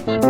Hello,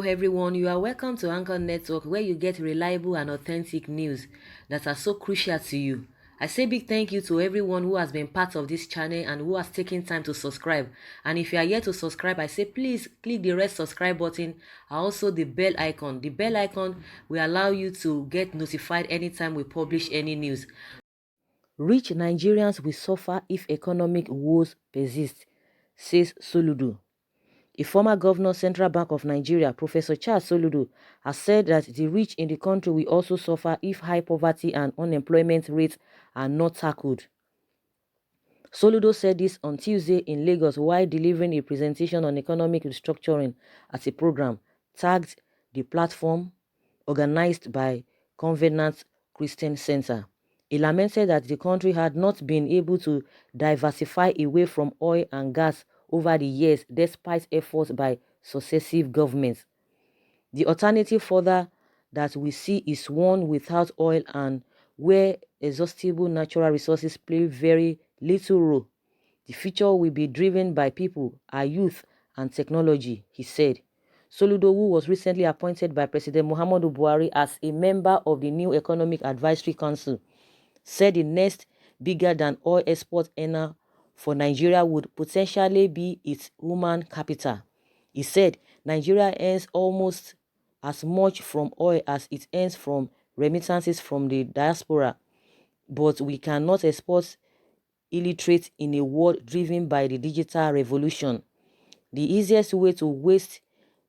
everyone. You are welcome to Anchor Network, where you get reliable and authentic news that are so crucial to you. I say big thank you to everyone who has been part of this channel and who has taken time to subscribe. And if you are yet to subscribe, I say please click the red subscribe button and also the bell icon. The bell icon will allow you to get notified anytime we publish any news. Rich Nigerians will suffer if economic woes persist, says Soludo. A former governor, Central Bank of Nigeria, Professor Charles Soludo, has said that the rich in the country will also suffer if high poverty and unemployment rates are not tackled. Soludo said this on Tuesday in Lagos while delivering a presentation on economic restructuring at a program tagged The Platform, organized by Covenant Christian Center. He lamented that the country had not been able to diversify away from oil and gas over the years despite efforts by successive governments. The alternative further that we see is one without oil and where exhaustible natural resources play very little role. The future will be driven by people, our youth, and technology, he said. Soludo, who was recently appointed by President Muhammadu Buhari as a member of the new Economic Advisory Council, said the next bigger than oil export earner for Nigeria would potentially be its human capital. He said Nigeria earns almost as much from oil as it earns from remittances from the diaspora, but we cannot export illiterate in a world driven by the digital revolution. The easiest way to waste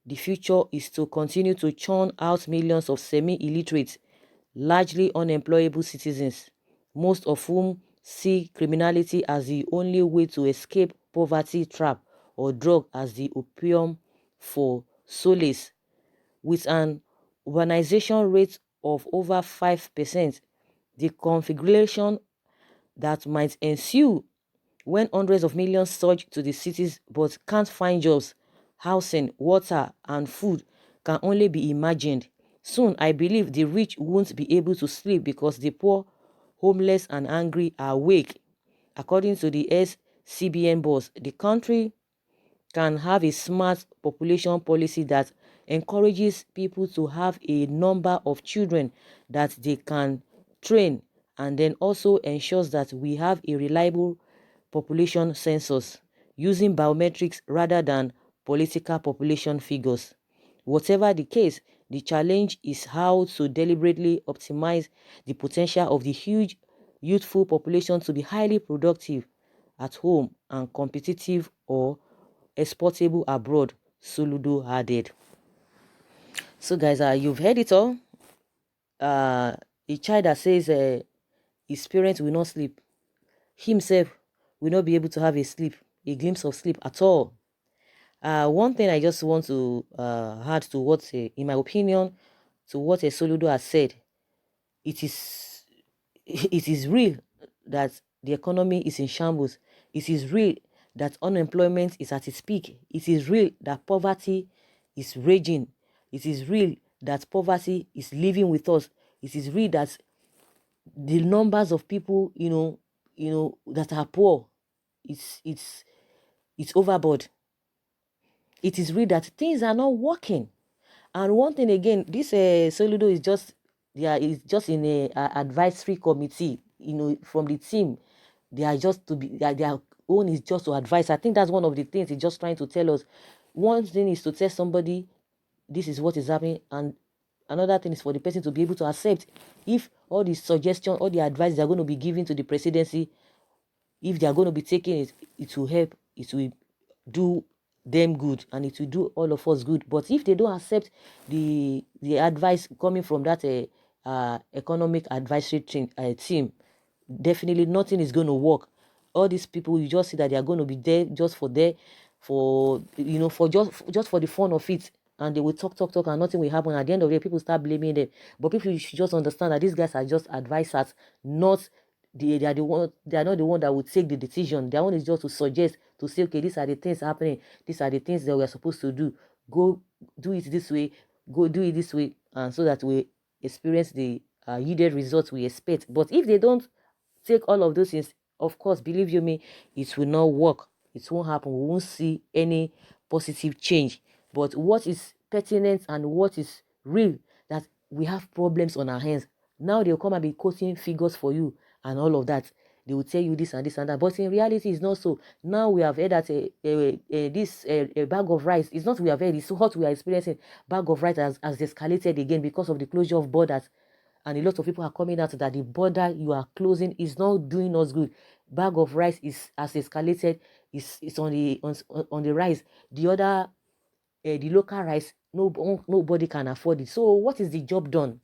the future is to continue to churn out millions of semi-illiterate, largely unemployable citizens, most of whom see criminality as the only way to escape poverty trap or drug as the opium for solace. With an urbanization rate of over 5%, the configuration that might ensue when hundreds of millions surge to the cities but can't find jobs, housing, water, and food can only be imagined. Soon, I believe the rich won't be able to sleep because the poor, homeless, and angry are awake. According to the SCBN boss, the country can have a smart population policy that encourages people to have a number of children that they can train, and then also ensures that we have a reliable population census using biometrics rather than political population figures. Whatever the case, the challenge is how to deliberately optimize the potential of the huge youthful population to be highly productive at home and competitive or exportable abroad, Soludo added. So guys, you've heard it all. A child that says his parents will not sleep, himself will not be able to have a glimpse of sleep at all. One thing I just want to add to what, in my opinion, to what a Soludo has said, it is it is real that the economy is in shambles. It is real that unemployment is at its peak. It is real that poverty is raging. It is real that poverty is living with us. It is real that the numbers of people, that are poor, it's it's it's overboard. It is real that things are not working. And one thing again, this Soludo is just, is just in a advisory committee, from the team. They are just to be, their own is just to advise. I think that's one of the things he's just trying to tell us. One thing is to tell somebody this is what is happening, and another thing is for the person to be able to accept if all the suggestion, all the advice they're going to be giving to the presidency, if they are going to be taking it, it will help, it will do them good, and it will do all of us good. But if they don't accept the advice coming from that economic advisory team, definitely nothing is going to work. All these people, you just see that they are going to be there for for just for the fun of it, and they will talk, and nothing will happen. At the end of the day, people start blaming them. But people should just understand that these guys are just advisors, not they are not the one that will take the decision. Their one is just to suggest, to say, okay, these are the things happening, these are the things that we are supposed to do. go do it this way, go do it this way, and so that we experience the yielded results we expect. But if they don't take all of those things, of course, believe you me, it will not work. It won't happen. We won't see any positive change. But what is pertinent and what is real, that we have problems on our hands. Now they'll come and be quoting figures for you and all of that. They will tell you this and this and that. But in reality, it's not so. Now we have heard that a bag of rice, it's not we have heard, it's what we are experiencing. Bag of rice has escalated again because of the closure of borders. And a lot of people are coming out that the border you are closing is not doing us good. Bag of rice is has escalated, is on the rise. The other the local rice, nobody can afford it. So what is the job done?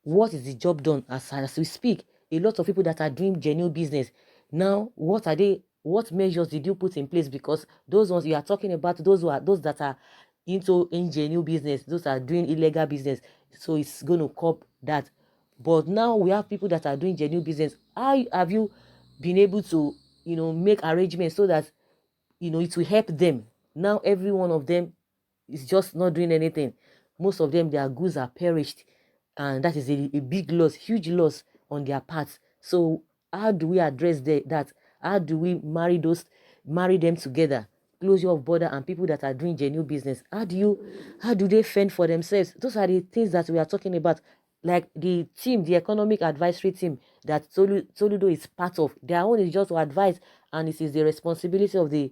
What is the job done? As we speak, a lot of people that are doing genuine business now, what are they? What measures did you put in place? Because those ones you are talking about, those that are into genuine business, those are doing illegal business. So it's going to curb that. But now we have people that are doing genuine business. How have you been able to, make arrangements so that it will help them? Now every one of them is just not doing anything. Most of them, their goods are perished, and that is a big loss, huge loss on their part. So how do we address that? How do we marry them together? Closure of border and people that are doing genuine business. How do they fend for themselves? Those are the things that we are talking about. Like the team, the economic advisory team that Soludo is part of. Their own is just to advise, and it is the responsibility of the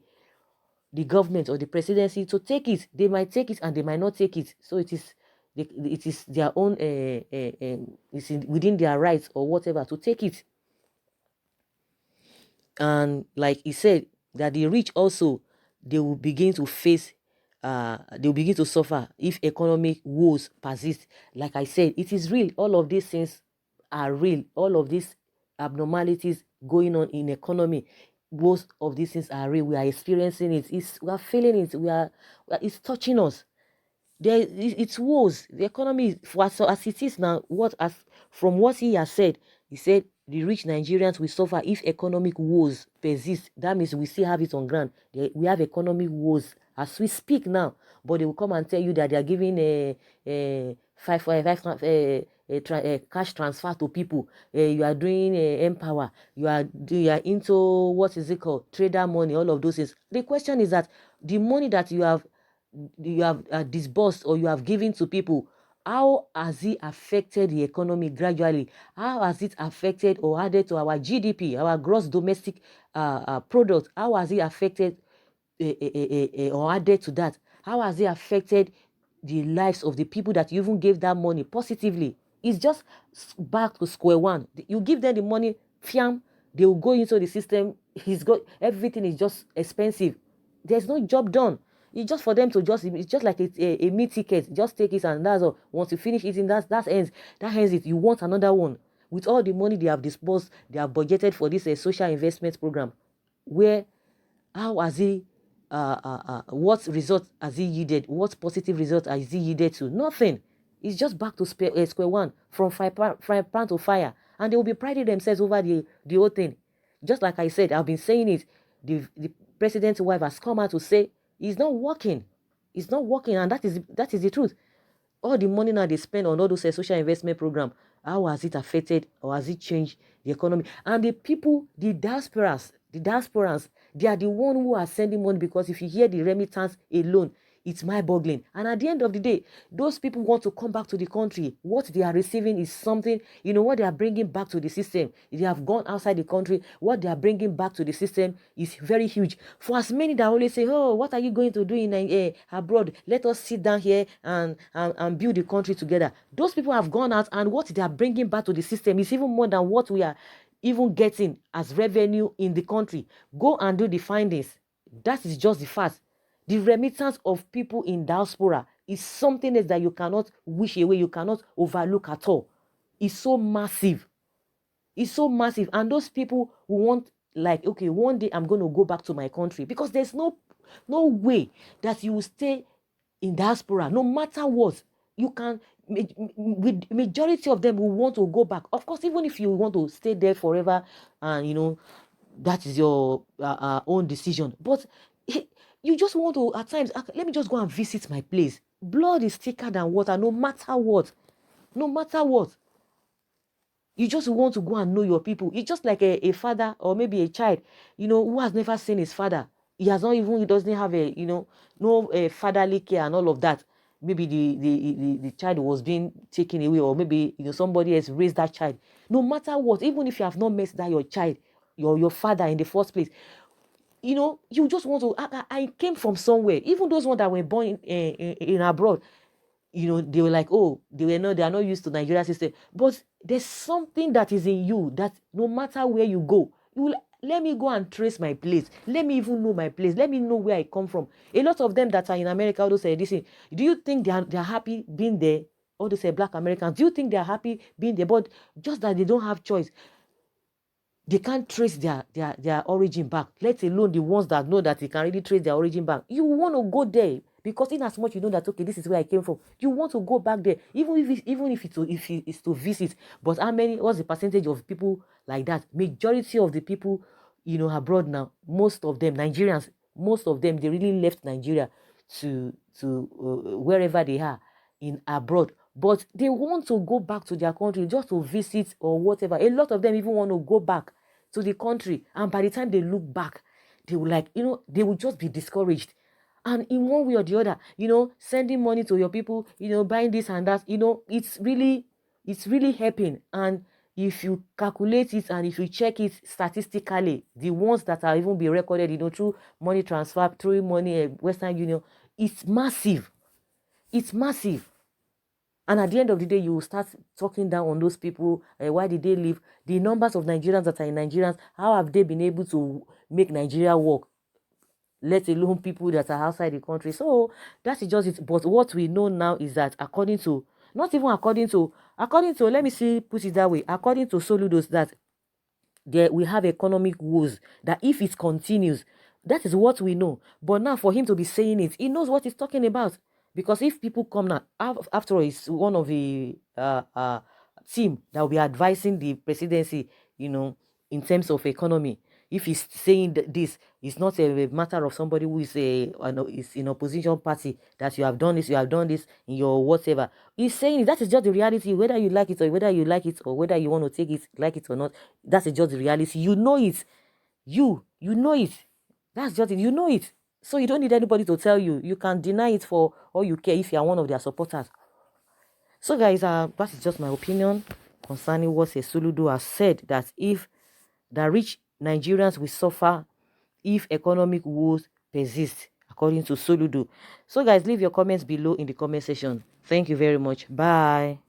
government or the presidency to take it. They might take it and they might not take it. So it is their own, it's within their rights or whatever to take it. And like he said, that the rich also, they will begin to face, they will begin to suffer if economic woes persist. Like I said, it is real. All of these things are real. All of these abnormalities going on in economy, most of these things are real. We are experiencing it. We are feeling it. It's touching us. It's woes. The economy, as it is now, from what he has said, he said the rich Nigerians will suffer if economic woes persist. That means we still have it on ground. We have economic woes as we speak now, but they will come and tell you that they are giving cash transfer to people. You are doing empower. You are into, what is it called, trader money. All of those things. The question is that the money that you have disbursed or you have given to people, how has it affected the economy gradually? How has it affected or added to our GDP, our gross domestic product? How has it affected or added to that? How has it affected the lives of the people that you even gave that money positively? It's just back to square one. You give them the money, fiam, they will go into the system. Everything is just expensive. There's no job done. It's just for them to it's just like a meat ticket. Just take it and that's all. Once you finish eating, that ends it. You want another one. With all the money they have disbursed, they have budgeted for this social investment program. Where, how has he, what result has he yielded? What positive result has he yielded to? Nothing. It's just back to square one, from fry pan to fire. And they will be priding themselves over the whole thing. Just like I said, I've been saying it. The president's wife has come out to say it's not working. It's not working, and that is the truth. All the money now they spend on all those social investment program, how has it affected or has it changed the economy? And the people, the diasporans, they are the one who are sending money, because if you hear the remittance alone, it's mind-boggling. And at the end of the day, those people want to come back to the country. What they are receiving is something, what they are bringing back to the system. If they have gone outside the country, what they are bringing back to the system is very huge. For as many that always say, oh, what are you going to do in abroad? Let us sit down here and build the country together. Those people have gone out, and what they are bringing back to the system is even more than what we are even getting as revenue in the country. Go and do the findings. That is just the fact. The remittance of people in diaspora is something else that you cannot wish away, you cannot overlook at all. It's so massive. It's so massive. And those people who want, like, okay, one day I'm going to go back to my country, because there's no way that you will stay in diaspora, no matter what. You can, with majority of them will want to go back. Of course, even if you want to stay there forever, and that is your own decision. But You just want to, at times, let me just go and visit my place. Blood is thicker than water, no matter what. No matter what. You just want to go and know your people. It's just like a father or maybe a child, who has never seen his father. He doesn't have no fatherly care and all of that. Maybe the child was being taken away, or maybe somebody else raised that child. No matter what, even if you have not met that your child, your father in the first place, you just want to. I came from somewhere. Even those ones that were born in abroad, they were like, oh, they are not used to Nigeria system. But there's something that is in you that no matter where you go, you will, let me go and trace my place. Let me even know my place. Let me know where I come from. A lot of them that are in America, all those say, listen, do you think they are happy being there? All those say black Americans, do you think they are happy being there? But just that they don't have choice. They can't trace their origin back, let alone the ones that know that they can really trace their origin back. You want to go there because in as much you know that, okay, this is where I came from, you want to go back there, even if it's to visit. But what's the percentage of people like that? Majority of the people abroad now, most of them Nigerians, most of them, they really left Nigeria to wherever they are in abroad, but they want to go back to their country just to visit or whatever. A lot of them even want to go back to the country, and by the time they look back, they will they will just be discouraged. And in one way or the other, sending money to your people, buying this and that, it's really helping. And if you calculate it and if you check it statistically, the ones that are even be recorded, through money transfer, through money, Western Union, it's massive. It's massive. And at the end of the day, you will start talking down on those people. Why did they leave? The numbers of Nigerians that are in Nigerians, how have they been able to make Nigeria work? Let alone people that are outside the country. So that is just it. But what we know now is that according to, let me see, put it that way, according to Soludos, that we have economic woes, that if it continues, that is what we know. But now for him to be saying it, he knows what he's talking about. Because if people come now, after all, he's one of the team that will be advising the presidency, in terms of economy. If he's saying this, it's not a matter of somebody who is in opposition party, that you have done this in your whatever. He's saying that is just the reality, whether you like it or whether you want to take it, like it or not. That is just the reality. You know it. You know it. That's just it. You know it. So you don't need anybody to tell you. You can deny it for all you care if you are one of their supporters. So guys, that is just my opinion concerning what Soludo has said, that if the rich Nigerians will suffer if economic woes persist, according to Soludo. So guys, leave your comments below in the comment section. Thank you very much. Bye.